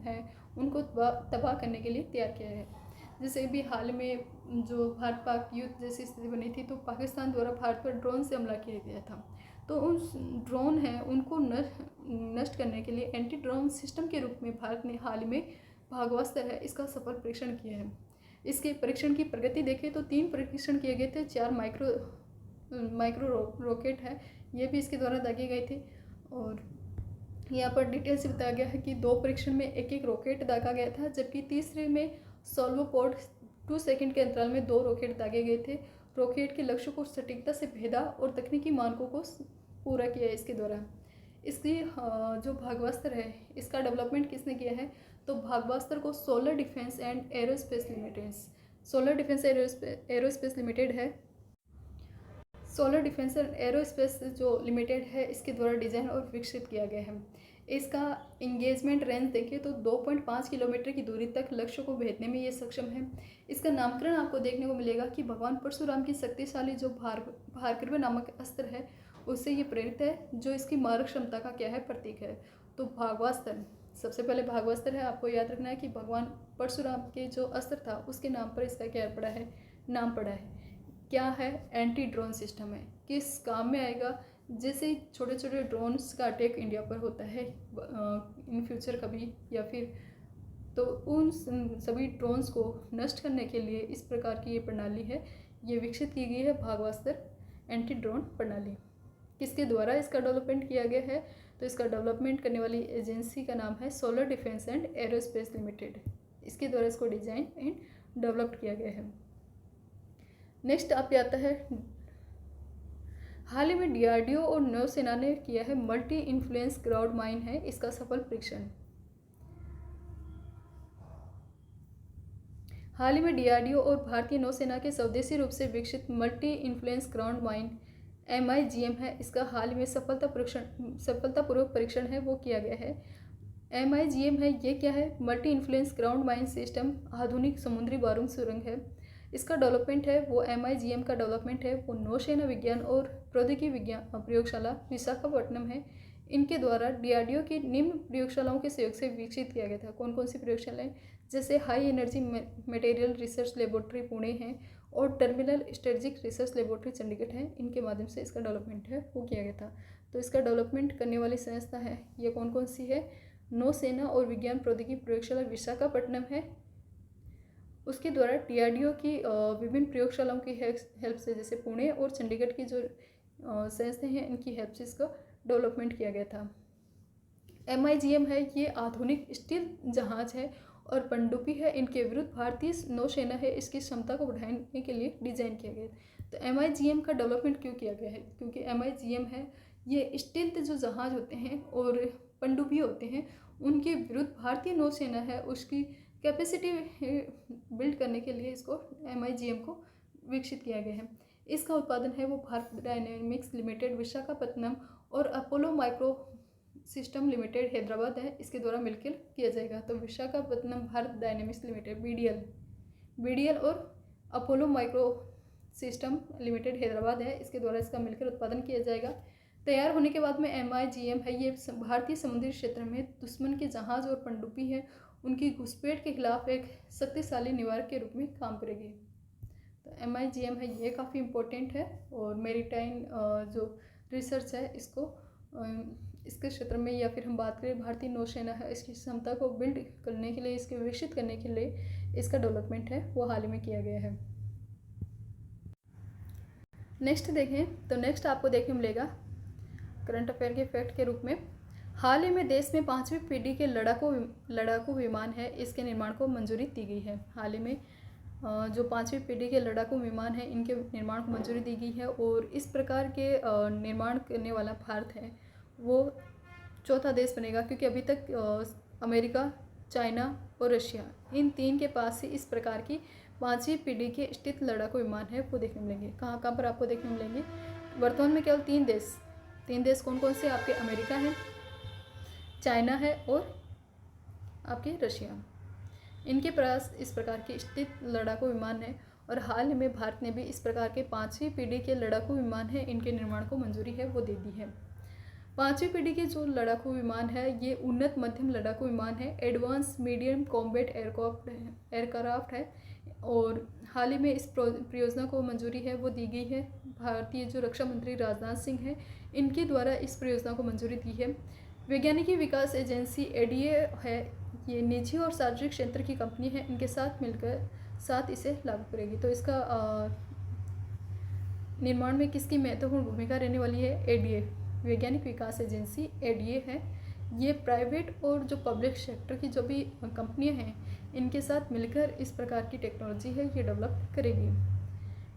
हैं उनको तबाह करने के लिए तैयार किया है। जैसे भी हाल में जो भारत पाक युद्ध जैसी स्थिति बनी थी तो पाकिस्तान द्वारा भारत पर ड्रोन से हमला किया गया था, तो उस ड्रोन हैं उनको नष्ट करने के लिए एंटी ड्रोन सिस्टम के रूप में भारत ने हाल में भागवास्त्र है इसका सफल परीक्षण किया है। इसके परीक्षण की प्रगति देखें तो 3 परीक्षण किए गए थे, 4 माइक्रो रॉकेट है ये भी इसके द्वारा दागे गए थे। और यहाँ पर डिटेल से बताया गया है कि 2 परीक्षण में एक रॉकेट दागा गया था, जबकि तीसरे में सोल्वोपोड 2 सेकंड के अंतराल में 2 रॉकेट दागे गए थे। रॉकेट के लक्ष्य को सटीकता से भेदा और तकनीकी मानकों को पूरा किया है इसके द्वारा। इसकी जो भागवास्त्र है इसका डेवलपमेंट किसने किया है, तो भागवास्त्र को solar defence and aerospace limited है। सोलर डिफेंस एंड एरोस्पेस जो लिमिटेड है इसके द्वारा डिज़ाइन और विकसित किया गया है। इसका इंगेजमेंट रेंज देखें तो 2.5 किलोमीटर की दूरी तक लक्ष्य को भेजने में ये सक्षम है। इसका नामकरण आपको देखने को मिलेगा कि भगवान परशुराम की शक्तिशाली जो भार्गव नामक अस्त्र है उससे ये प्रेरित है, जो इसकी मारक क्षमता का क्या है प्रतीक है। तो भागवास्त्र सबसे पहले भागवास्त्र है, आपको याद रखना है कि भगवान परशुराम के जो अस्त्र था उसके नाम पर इसका क्या पड़ा है, नाम पड़ा है। क्या है, एंटी ड्रोन सिस्टम है। किस काम में आएगा, जैसे छोटे छोटे ड्रोन्स का अटैक इंडिया पर होता है इन फ्यूचर कभी या फिर, तो उन सभी ड्रोन्स को नष्ट करने के लिए इस प्रकार की ये प्रणाली है ये विकसित की गई है भागवास्तर एंटी ड्रोन प्रणाली। किसके द्वारा इसका डेवलपमेंट किया गया है? तो इसका डेवलपमेंट करने वाली एजेंसी का नाम है solar defence and aerospace limited. इसके द्वारा इसको डिजाइन एंड डेवलप किया गया है। नेक्स्ट आप पे आता है, हाल ही में डीआरडीओ और नौसेना ने किया है मल्टी इन्फ्लुएंस क्राउड माइन है इसका सफल परीक्षण। हाल ही में डीआरडीओ और भारतीय नौसेना के स्वदेशी रूप से विकसित multi influence ground mine MIGM है, इसका हाल ही में सफलतापूर्वक परीक्षण है वो किया गया है। MIGM है, ये क्या है? Multi influence ground mine system आधुनिक समुद्री बारूद सुरंग है। इसका डेवलपमेंट है वो MIGM का डेवलपमेंट है वो नौसेना विज्ञान और प्रौद्योगिकी विज्ञान प्रयोगशाला विशाखापट्टनम है, इनके द्वारा डीआरडीओ की निम्न प्रयोगशालाओं के सहयोग से विकसित किया गया था। कौन कौन सी प्रयोगशालाएं? जैसे high energy material research laboratory Pune है और terminal strategic research laboratory Chandigarh है, इनके माध्यम से इसका डेवलपमेंट है वो किया गया था। तो इसका डेवलपमेंट करने वाली संस्था है ये कौन कौन सी है? नौसेना और विज्ञान प्रौद्योगिकी प्रयोगशाला विशाखापट्टनम है, उसके द्वारा डीआरडीओ की विभिन्न प्रयोगशालाओं की हेल्प से, जैसे पुणे और चंडीगढ़ की जो संस्थाएं हैं इनकी हेल्प से इसका डेवलपमेंट किया गया था। MIGM है, ये आधुनिक स्टील जहाज है और पनडुब्बी है, इनके विरुद्ध भारतीय नौसेना है इसकी क्षमता को बढ़ाने के लिए डिजाइन किया गया है। तो MIGM का डेवलपमेंट क्यों किया गया है? क्योंकि MIGM है ये स्टील जो जहाज होते हैं और पनडुब्बी होते हैं उनके विरुद्ध भारतीय नौसेना है उसकी कैपेसिटी बिल्ड करने के लिए इसको MIGM को विकसित किया गया है। इसका उत्पादन है वो भारत डायनेमिक्स लिमिटेड विशाखापट्टनम और Apollo micro system limited Hyderabad है, इसके द्वारा मिलकर किया जाएगा। तो Visakhapatnam Bharat dynamics limited BDL और Apollo micro system limited Hyderabad है, इसके द्वारा इसका मिलकर उत्पादन किया जाएगा। तैयार होने के बाद में MIGM है ये भारतीय समुद्री क्षेत्र में दुश्मन के जहाज और पनडुब्बी है उनकी घुसपैठ के खिलाफ एक शक्तिशाली निवारक के रूप में काम करेगी। तो MIGM है ये काफ़ी इम्पोर्टेंट है और मेरीटाइन जो रिसर्च है इसके क्षेत्र में, या फिर हम बात करें भारतीय नौसेना है इसकी क्षमता को बिल्ड करने के लिए, इसके विकसित करने के लिए इसका डेवलपमेंट है वो हाल ही में किया गया है। नेक्स्ट देखें तो नेक्स्ट आपको देखने मिलेगा करंट अफेयर के फैक्ट के रूप में, हाल ही में देश में 5वीं पीढ़ी के लड़ाकू विमान है इसके निर्माण को मंजूरी दी गई है। हाल ही में जो 5वीं पीढ़ी के लड़ाकू विमान है इनके निर्माण को मंजूरी दी गई है और इस प्रकार के निर्माण करने वाला भारत है वो चौथा देश बनेगा, क्योंकि अभी तक अमेरिका, चाइना और रशिया इन तीन के पास ही इस प्रकार की 5वीं पीढ़ी के स्थित लड़ाकू विमान है वो देखने मिलेंगे। कहाँ कहाँ पर आपको देखने मिलेंगे? वर्तमान में केवल तीन देश कौन कौन से? आपके अमेरिका है, चाइना है और आपके रशिया, इनके पास इस प्रकार के स्थित लड़ाकू विमान है और हाल ही में भारत ने भी इस प्रकार के 5वीं पीढ़ी के लड़ाकू विमान है इनके निर्माण को मंजूरी है वो दे दी है। 5वीं पीढ़ी के जो लड़ाकू विमान है ये उन्नत मध्यम लड़ाकू विमान है, एडवांस मीडियम कॉम्बैट एयरक्राफ्ट है और हाल ही में इस परियोजना को मंजूरी है वो दी गई है। भारतीय जो रक्षा मंत्री राजनाथ सिंह है इनके द्वारा इस परियोजना को मंजूरी दी है। वैज्ञानिकी विकास एजेंसी ADA है, ये निजी और सार्वजनिक क्षेत्र की कंपनी है, इनके साथ मिलकर इसे लागू करेगी। तो इसका निर्माण में किसकी महत्वपूर्ण भूमिका रहने वाली है? ADA, वैज्ञानिक विकास एजेंसी ADA है, ये प्राइवेट और जो पब्लिक सेक्टर की जो भी कंपनियां हैं इनके साथ मिलकर इस प्रकार की टेक्नोलॉजी है ये डेवलप करेगी।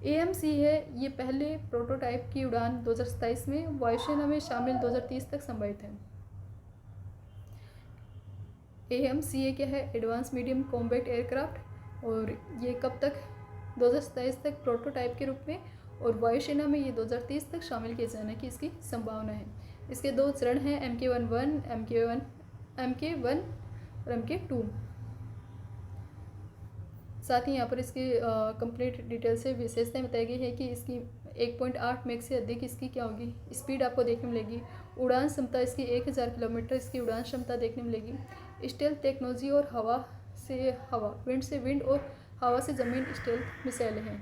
AMC है, ये पहले प्रोटोटाइप की उड़ान 2027 में वायुसेना में शामिल 2030 तक संभावित है। AMCA क्या है? एडवांस मीडियम कॉम्बैट एयरक्राफ्ट, और ये कब तक? 2027 तक प्रोटोटाइप के रूप में, और वायुसेना में ये 2030 तक शामिल किए जाने की इसकी संभावना है। इसके 2 चरण हैं, MK1 और MK2। साथ ही यहाँ पर इसकी कंप्लीट डिटेल से विशेषताएं बताई गई है कि इसकी 1.8 मैक से अधिक इसकी क्या होगी? स्पीड आपको देखने मिलेगी। उड़ान क्षमता इसकी 1000 किलोमीटर इसकी उड़ान क्षमता देखने मिलेगी। स्टेल्थ टेक्नोलॉजी और हवा से हवा, विंड से विंड और हवा से ज़मीन स्टेल्थ मिसाइलें हैं।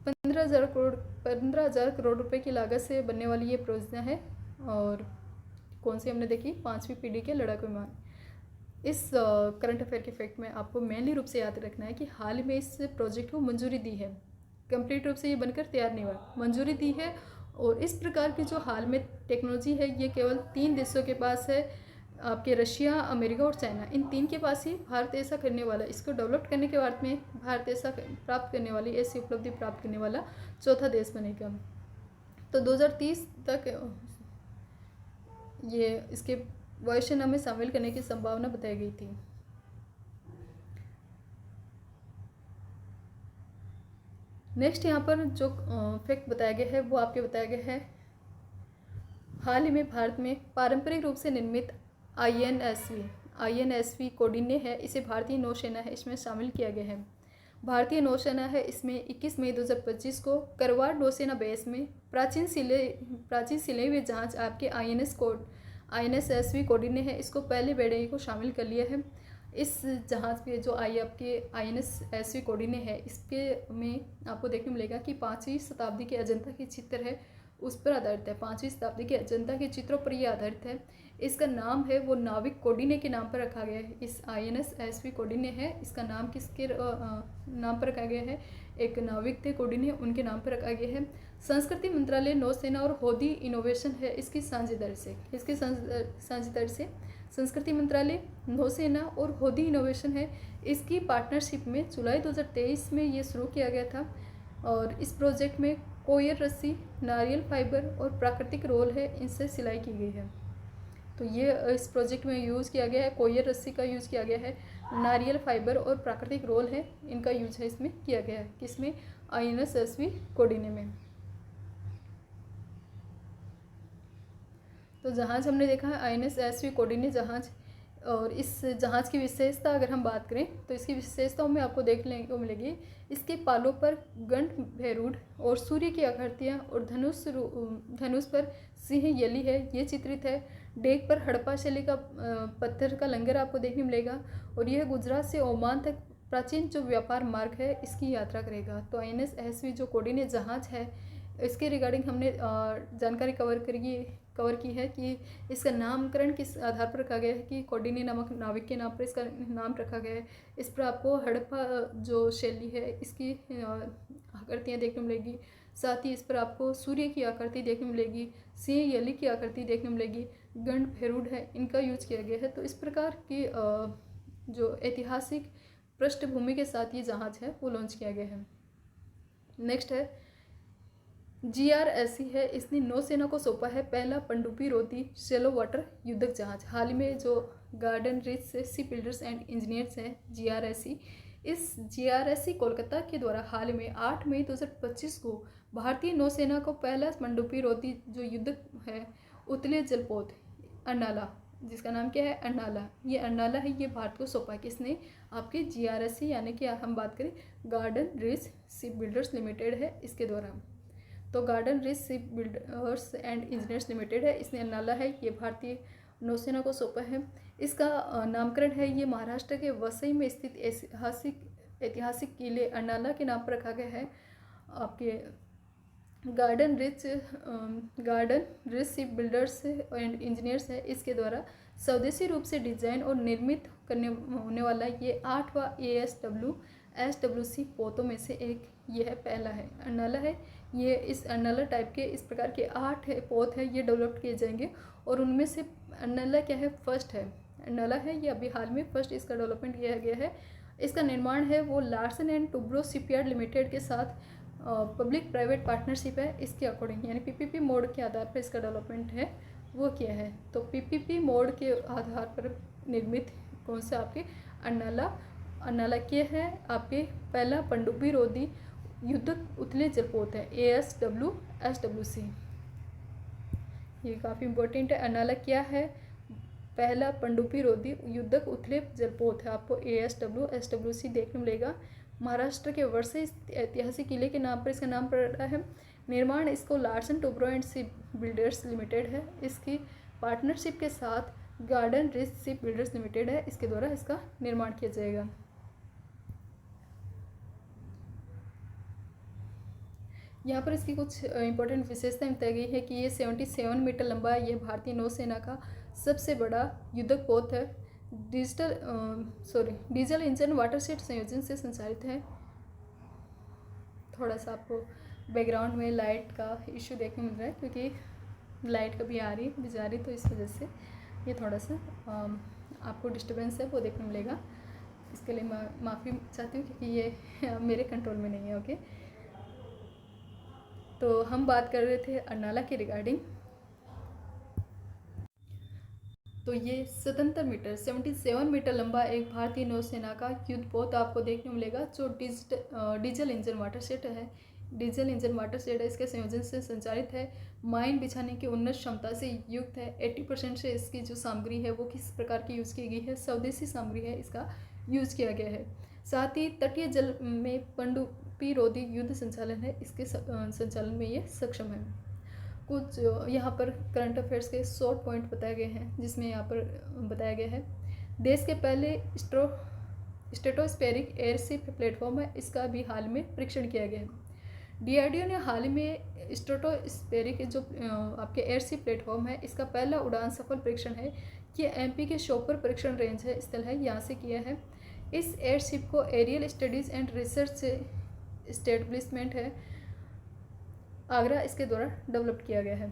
15,000 करोड़ रुपए की लागत से बनने वाली ये परियोजना है। और कौन सी हमने देखी? 5वीं पीढ़ी के लड़ाकू विमान। इस करंट अफेयर के फैक्ट में आपको मेनली रूप से याद रखना है कि हाल ही में इस प्रोजेक्ट को मंजूरी दी है, कंप्लीट रूप से ये बनकर तैयार नहीं हुआ, मंजूरी दी है। और इस प्रकार की जो हाल में टेक्नोलॉजी है ये केवल 3 देशों के पास है, आपके रशिया, अमेरिका और चाइना, इन 3 के पास ही भारत ऐसा करने वाला, इसको डेवलप करने के बाद में भारत ऐसा प्राप्त करने वाली, ऐसी उपलब्धि प्राप्त करने वाला चौथा देश बनेगा। तो 2030 तक ये इसके वायुसेना में शामिल करने की संभावना बताई गई थी। नेक्स्ट यहाँ पर जो फैक्ट बताया गया है वो आपके बताया गया है, हाल ही में भारत में पारंपरिक रूप से निर्मित INSV कोडिने है, इसे भारतीय नौसेना है इसमें शामिल किया गया है। भारतीय नौसेना है इसमें 21 मई 2025 को करवाड़ नौसेना बेस में प्राचीन सिले हुए जहाज आपके INSV कोडिने है, इसको पहले बेड़े को शामिल कर लिया है। इस जहाज़ पे जो आपके INSV कोडिने है, इसके में आपको देखने मिलेगा कि 5वीं शताब्दी के अजंता के चित्र है उस पर आधारित है, 5वीं शताब्दी के अजंता के चित्रों पर यह आधारित है। इसका नाम है वो नाविक कोडिने के नाम पर रखा गया है। इस INSV कोडिने है, इसका नाम किसके नाम पर रखा गया है, एक नाविक थे कोडिने, उनके नाम पर रखा गया है। संस्कृति मंत्रालय, नौसेना और हौदी इनोवेशन है इसकी साझेदारी से, इसके साझेदारी से संस्कृति मंत्रालय, नौसेना और हौदी इनोवेशन है, इसकी पार्टनरशिप में जुलाई 2023 में ये शुरू किया गया था। और इस प्रोजेक्ट में कोयर रस्सी, नारियल फाइबर और प्राकृतिक रोल है, इनसे सिलाई की गई है। तो ये इस प्रोजेक्ट में यूज़ किया गया है, कोयर रस्सी का यूज़ किया गया है, नारियल फाइबर और प्राकृतिक रोल है, इनका यूज है इसमें किया गया है, किसमें, INSV कोडिने में। तो जहाज़ हमने देखा है INSV कोडिने जहाज़, और इस जहाज़ की विशेषता अगर हम बात करें तो इसकी विशेषताओं में आपको देखने को मिलेगी, इसके पालों पर गंड भैरूड और सूर्य की आकृतियाँ और धनुष पर सिंह यली है, ये चित्रित है। डेक पर हड़प्पा शैली का पत्थर का लंगर आपको देखने मिलेगा, और यह गुजरात से ओमान तक प्राचीन जो व्यापार मार्ग है इसकी यात्रा करेगा। तो INSV जो कोडिने जहाज़ है इसके रिगार्डिंग हमने जानकारी कवर की है कि इसका नामकरण किस आधार पर रखा गया है, कि कोडिने नामक नाविक के नाम पर इसका नाम रखा गया है। इस पर आपको हड़प्पा जो शैली है इसकी आकृतियाँ देखने मिलेगी, साथ ही इस पर आपको सूर्य की आकृति देखने मिलेगी, सिंह यली की आकृति देखने मिलेगी, गंड भैरूड है, इनका यूज किया गया है। तो इस प्रकार की जो ऐतिहासिक पृष्ठभूमि के साथ ये जहाज़ है वो लॉन्च किया गया है। नेक्स्ट है GRSC है, इसने नौसेना को सौंपा है पहला पनडुब्बी रोधी शैलो वाटर युद्धक जहाज। हाल ही में जो गार्डन रिच से शिप बिल्डर्स एंड इंजीनियर्स हैं GRSC, इस GRSC कोलकाता के द्वारा हाल में 8 मई 2025 को भारतीय नौसेना को पहला पनडुब्बी रोधी जो युद्धक है उतले जलपोत अर्नाला, जिसका नाम क्या है, अर्नाला, ये अर्नाला है, ये भारत को सौंपा किसने, आपके GRSC यानी कि हम बात करें garden rich ship builders limited है इसके द्वारा। तो garden rich ship builders and engineers limited है, इसने अर्नाला है, ये भारतीय नौसेना को सौंपा है। इसका नामकरण है ये महाराष्ट्र के वसई में स्थित ऐतिहासिक किले अर्नाला के नाम पर रखा गया है। आपके garden rich ship builders and engineers है, इसके द्वारा स्वदेशी रूप से डिजाइन और निर्मित करने होने वाला ये 8वां SWC पोतों में से एक ये है, पहला है अर्नाला है। ये इस अर्नाला टाइप के इस प्रकार के 8 पोत है, ये डेवलप किए जाएंगे, और उनमें से अर्नाला क्या है, फर्स्ट है, अर्नाला है, ये अभी हाल में फर्स्ट इसका डेवलपमेंट किया गया है। इसका निर्माण है वो Larsen and Toubro shipyard limited के साथ पब्लिक प्राइवेट पार्टनरशिप है, इसके अकॉर्डिंग यानी PPP मोड के आधार पर इसका डेवलपमेंट है वो किया है। तो PPP मोड के आधार पर निर्मित कौन सा आपके अर्नाला के है, आपके पहला पनडुब्बी रोधी युद्धक उथले जलपोत है SWC, ये काफ़ी इम्पोर्टेंट है। अर्नाला क्या है, पहला पनडुब्बी रोधी युद्धक उथले जलपोत है, आपको SWC देखने मिलेगा। महाराष्ट्र के वर्षे ऐतिहासिक किले के नाम पर इसका नाम पड़ रहा है। निर्माण इसको Larsen Toubro and ship builders limited है, इसकी पार्टनरशिप के साथ garden rich ship builders limited है, इसके द्वारा इसका निर्माण किया जाएगा। यहाँ पर इसकी कुछ इंपॉर्टेंट विशेषताएं बताई गई है कि ये 77 मीटर लंबा है, ये भारतीय नौसेना का सबसे बड़ा युद्धक पोत है। डीजल इंजन वाटर सेट संयोजन से संचालित है। थोड़ा सा आपको बैकग्राउंड में लाइट का इश्यू देखने मिल रहा है क्योंकि लाइट कभी आ रही भी जा रही, तो इस वजह से ये थोड़ा सा आपको डिस्टर्बेंस है वो देखने मिलेगा। इसके लिए मैं माफ़ी चाहती हूँ क्योंकि ये मेरे कंट्रोल में नहीं है। ओके, तो हम बात कर रहे थे अर्नाला के रिगार्डिंग। तो ये 77 मीटर 77 मीटर लंबा एक भारतीय नौसेना का युद्धपोत आपको देखने मिलेगा जो डीजल इंजन वाटर सेट है। डीजल इंजन वाटर सेट है, इसके संयोजन से संचालित है, माइन बिछाने की उन्नत क्षमता से युक्त है। 80% से इसकी जो सामग्री है वो किस प्रकार की यूज़ की गई है, स्वदेशी सामग्री है, इसका यूज़ किया गया है। साथ ही तटीय जल में पनडुब्बी रोधी युद्ध संचालन है, इसके संचालन में ये सक्षम है। कुछ यहाँ पर करंट अफेयर्स के शॉर्ट पॉइंट बताए गए हैं, जिसमें यहाँ पर बताया गया है देश के पहले स्ट्रेटोस्फेरिक एयरशिप प्लेटफॉर्म है, इसका भी हाल में परीक्षण किया गया है। DRDO ने हाल ही में स्ट्रेटोस्फेरिक जो आपके एयरशिप प्लेटफॉर्म है, इसका पहला उड़ान सफल परीक्षण है। ये MP के शोपर परीक्षण रेंज है स्थल है, यहाँ से किया है। इस एयरशिप को aerial studies and research establishment है आगरा, इसके द्वारा डेवलप किया गया है।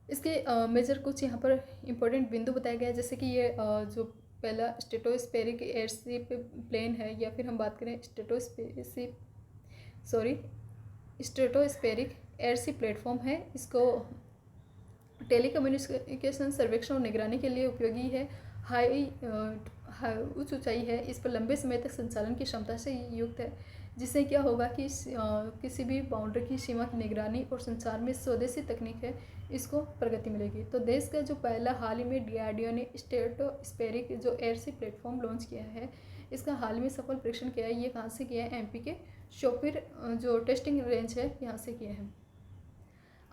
इसके मेजर कुछ यहाँ पर इम्पोर्टेंट बिंदु बताया गया है, जैसे कि ये जो पहला स्ट्रेटोस्फेरिक एयरशिप प्लेन है, या फिर हम बात करें स्ट्रेटोस्फेरिक एयरशिप प्लेटफॉर्म है, इसको टेलीकम्युनिकेशन सर्वेक्षण और निगरानी के लिए उपयोगी है। उच्च ऊंचाई है, इस पर लंबे समय तक संचालन की क्षमता से युक्त है, जिससे क्या होगा कि किसी भी बाउंड्री की सीमा की निगरानी और संचार में स्वदेशी तकनीक है, इसको प्रगति मिलेगी। तो देश का जो पहला हाल ही में DRDO ने स्ट्रेटोस्फेरिक जो एयरशिप प्लेटफॉर्म लॉन्च किया है, इसका हाल में सफल परीक्षण किया है। ये कहाँ से किया है, MP के शोपिर जो टेस्टिंग रेंज है, यहाँ से किया है।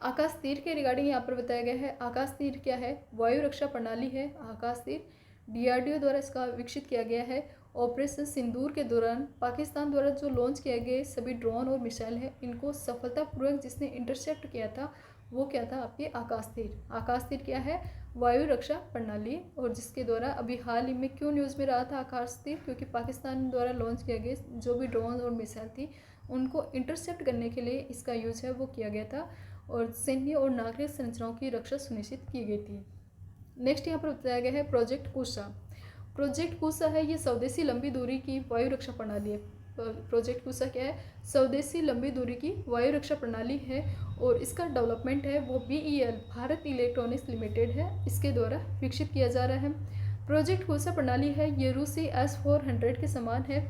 आकाश तीर के रिगार्डिंग यहाँ पर बताया गया है। आकाश तीर क्या है, वायु रक्षा प्रणाली है। आकाश तीर DRDO द्वारा इसका विकसित किया गया है। ऑपरेशन सिंदूर के दौरान पाकिस्तान द्वारा जो लॉन्च किए गए सभी ड्रोन और मिसाइल है, इनको सफलतापूर्वक जिसने इंटरसेप्ट किया था वो क्या था, आपके आकाश तीर। आकाश तीर क्या है, वायु रक्षा प्रणाली, और जिसके द्वारा अभी हाल ही में क्यों न्यूज़ में रहा था आकाश तीर, क्योंकि पाकिस्तान द्वारा लॉन्च किए गए जो भी ड्रोन और मिसाइल थी उनको इंटरसेप्ट करने के लिए इसका यूज है वो किया गया था, और सैन्य और नागरिक संरचनाओं की रक्षा सुनिश्चित की गई थी। नेक्स्ट यहाँ पर बताया गया है प्रोजेक्ट कुशा। प्रोजेक्ट कुशा है, ये स्वदेशी लंबी दूरी की वायु रक्षा प्रणाली है। प्रोजेक्ट कुशा क्या है, स्वदेशी लंबी दूरी की वायु रक्षा प्रणाली है, और इसका डेवलपमेंट है वो BEL भारत इलेक्ट्रॉनिक्स लिमिटेड है, इसके द्वारा विकसित किया जा रहा है। प्रोजेक्ट कुशा प्रणाली है, ये रूसी S-400 के समान है,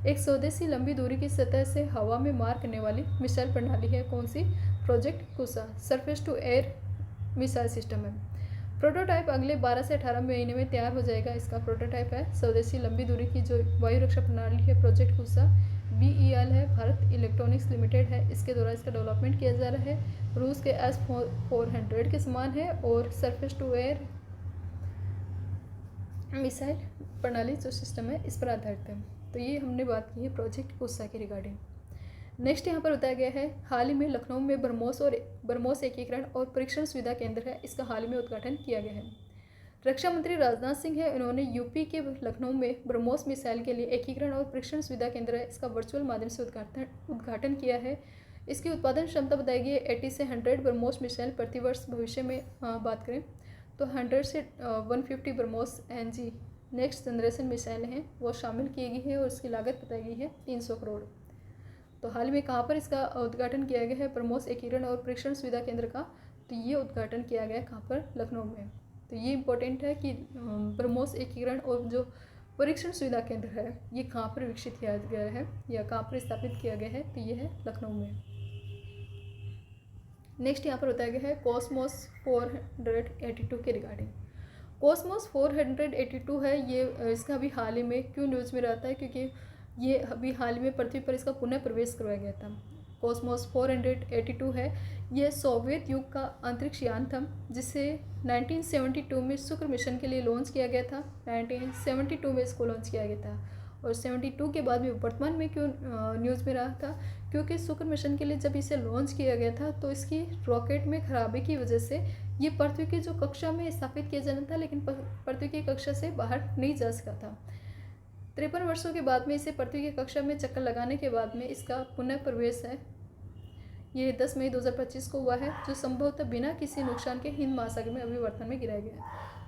एक स्वदेशी लंबी दूरी की सतह से हवा में मार करने वाली मिसाइल प्रणाली है। कौन सी, project Kusha surface to air missile system है। प्रोटोटाइप अगले 12 से 18 महीने में तैयार हो जाएगा। इसका प्रोटोटाइप है स्वदेशी लंबी दूरी की जो वायु रक्षा प्रणाली है, प्रोजेक्ट कुशा BEL है, भारत इलेक्ट्रॉनिक्स लिमिटेड है, इसके द्वारा इसका डेवलपमेंट किया जा रहा है। रूस के S-400 के समान है, और सरफेस टू एयर मिसाइल प्रणाली जो सिस्टम है इस पर आधारित है। तो ये हमने बात की है प्रोजेक्ट कुशा के रिगार्डिंग। नेक्स्ट यहाँ पर बताया गया है, हाल ही में लखनऊ में ब्रह्मोस एकीकरण और परीक्षण सुविधा केंद्र है, इसका हाल ही में उद्घाटन किया गया है। रक्षा मंत्री राजनाथ सिंह है, उन्होंने UP के लखनऊ में ब्रह्मोस मिसाइल के लिए एकीकरण और परीक्षण सुविधा केंद्र है, इसका वर्चुअल माध्यम से उद्घाटन किया है। इसकी उत्पादन क्षमता बताई गई है 80 से 100 ब्रह्मोस मिसाइल प्रतिवर्ष। भविष्य में बात करें तो 100 से 150 BrahMos NG next generation missile हैं वो शामिल की गई है, और इसकी लागत बताई गई है 300 करोड़। तो हाल में कहाँ पर इसका उद्घाटन किया गया है, ब्रह्मोस एकीकरण और परीक्षण सुविधा केंद्र का, तो ये उद्घाटन किया गया है कहाँ पर, लखनऊ में। तो ये इम्पोर्टेंट है कि ब्रह्मोस एकीकरण और जो परीक्षण सुविधा केंद्र है ये कहाँ पर विकसित किया गया है या कहाँ पर स्थापित किया गया है, तो ये है लखनऊ में। नेक्स्ट यहाँ पर बताया गया है कॉस्मोस 482 के रिगार्डिंग। कॉस्मोस 482 है, ये इसका भी हाल ही में क्यों न्यूज़ में रहता है, क्योंकि ये अभी हाल ही में पृथ्वी पर इसका पुनः प्रवेश करवाया गया था। कॉस्मोस 482 है, यह सोवियत युग का अंतरिक्ष यान था, जिसे 1972 में शुक्र मिशन के लिए लॉन्च किया गया था। 1972 में इसको लॉन्च किया गया था, और 72 के बाद भी वर्तमान में क्यों न्यूज़ में रहा था, क्योंकि शुक्र मिशन के लिए जब इसे लॉन्च किया गया था तो इसकी रॉकेट में खराबी की वजह से ये पृथ्वी की जो कक्षा में स्थापित किया जाना था, लेकिन पृथ्वी की कक्षा से बाहर नहीं जा सका था। 53 वर्षों के बाद में इसे पृथ्वी की कक्षा में चक्कर लगाने के बाद में इसका पुनः प्रवेश है, ये 10 मई 2025 को हुआ है, जो संभवतः बिना किसी नुकसान के हिंद महासागर में अभी वर्तमान में गिराया गया है।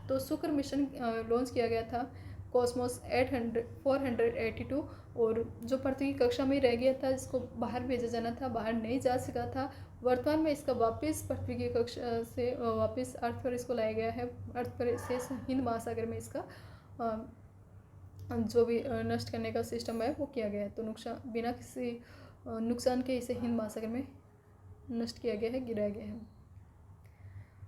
तो शुक्र मिशन लॉन्च किया गया था कॉस्मोस 482, और जो पृथ्वी की कक्षा में रह गया था, जिसको बाहर भेजा जाना था, बाहर नहीं जा सका था, वर्तमान में इसका वापस पृथ्वी की कक्षा से वापस अर्थ पर इसको लाया गया है। अर्थ पर से हिंद महासागर में इसका जो भी नष्ट करने का सिस्टम है वो किया गया है। तो बिना किसी नुकसान के इसे हिंद महासागर में नष्ट किया गया है, गिराया गया है।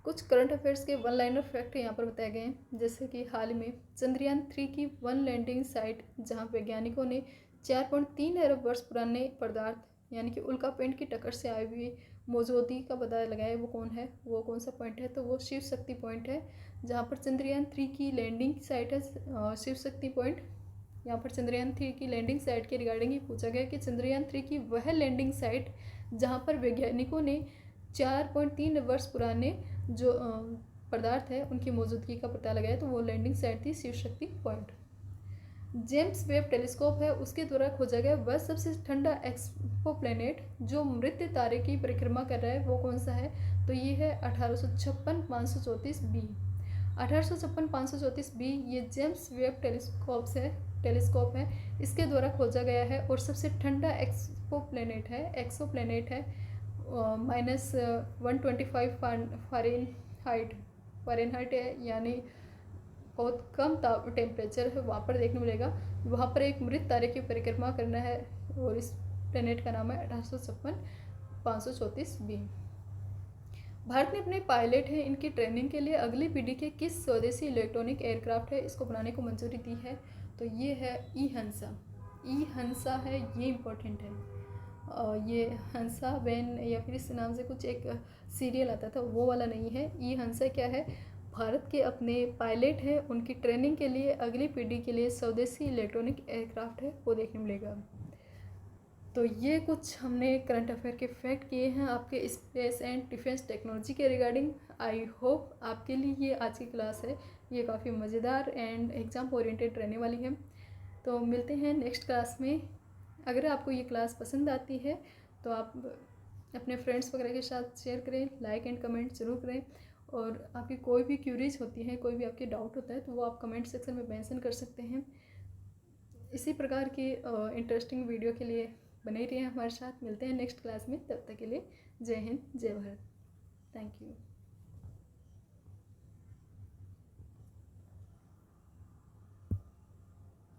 कुछ करंट अफेयर्स के वन लाइनर फैक्ट यहाँ पर बताए गए हैं, जैसे कि हाल में चंद्रयान 3 की वन लैंडिंग साइट, जहाँ वैज्ञानिकों ने 4.3 अरब वर्ष पुराने पदार्थ यानी कि उल्का पिंड की टक्कर से आई हुई मौजूदगी का पता लगाया। वो कौन सा पॉइंट है, तो वो शिव शक्ति पॉइंट है, जहाँ पर चंद्रयान 3 की लैंडिंग साइट है शिव शक्ति पॉइंट। यहाँ पर चंद्रयान 3 की लैंडिंग साइट के रिगार्डिंग ही पूछा गया कि चंद्रयान 3 की वह लैंडिंग साइट जहाँ पर वैज्ञानिकों ने 4.3 वर्ष पुराने जो पदार्थ है उनकी मौजूदगी का पता लगाया, तो वो लैंडिंग साइट थी Shiv Shakti point. James Webb telescope है, उसके द्वारा खोजा गया वह सबसे ठंडा एक्सोप्लैनेट जो मृत तारे की परिक्रमा कर रहा है, वो कौन सा है, तो ये है 1856-534b। 1856-534b ये जेम्स वेब टेलीस्कोप है, इसके द्वारा खोजा गया है, और सबसे ठंडा एक्सोप्लैनेट है -125 फ़ारेनहाइट है, यानी बहुत कम टेम्परेचर है वहाँ पर देखने मिलेगा। वहाँ पर एक मृत तारे की परिक्रमा करना है, और इस प्लेनेट का नाम है 1856-534b। भारत ने अपने पायलट हैं, इनकी ट्रेनिंग के लिए अगली पीढ़ी के किस स्वदेशी इलेक्ट्रॉनिक एयरक्राफ्ट है इसको बनाने को मंजूरी दी है, तो ये है ई-हंसा है, ये इम्पोर्टेंट है। ये हंसा बहन या फिर इस नाम से कुछ एक सीरियल आता था, वो वाला नहीं है। ई-हंसा क्या है, भारत के अपने पायलट हैं, उनकी ट्रेनिंग के लिए अगली पीढ़ी के लिए स्वदेशी इलेक्ट्रॉनिक एयरक्राफ्ट है वो देखने मिलेगा। तो ये कुछ हमने करंट अफेयर के फैक्ट किए हैं आपके स्पेस एंड डिफेंस टेक्नोलॉजी के रिगार्डिंग। आई होप आपके लिए ये आज की क्लास है ये काफ़ी मज़ेदार एंड एग्ज़ाम ओरिएंटेड रहने वाली है। तो मिलते हैं नेक्स्ट क्लास में। अगर आपको ये क्लास पसंद आती है तो आप अपने फ्रेंड्स वगैरह के साथ शेयर करें, लाइक एंड कमेंट ज़रूर करें, और आपकी कोई भी क्यूरीज होती है, कोई भी आपके डाउट होता है तो वो आप कमेंट सेक्शन में मेंशन कर सकते हैं। इसी प्रकार की इंटरेस्टिंग वीडियो के लिए बने रहिए हमारे साथ। मिलते हैं नेक्स्ट क्लास में, तब तक के लिए जय हिंद जय भारत। Thank you.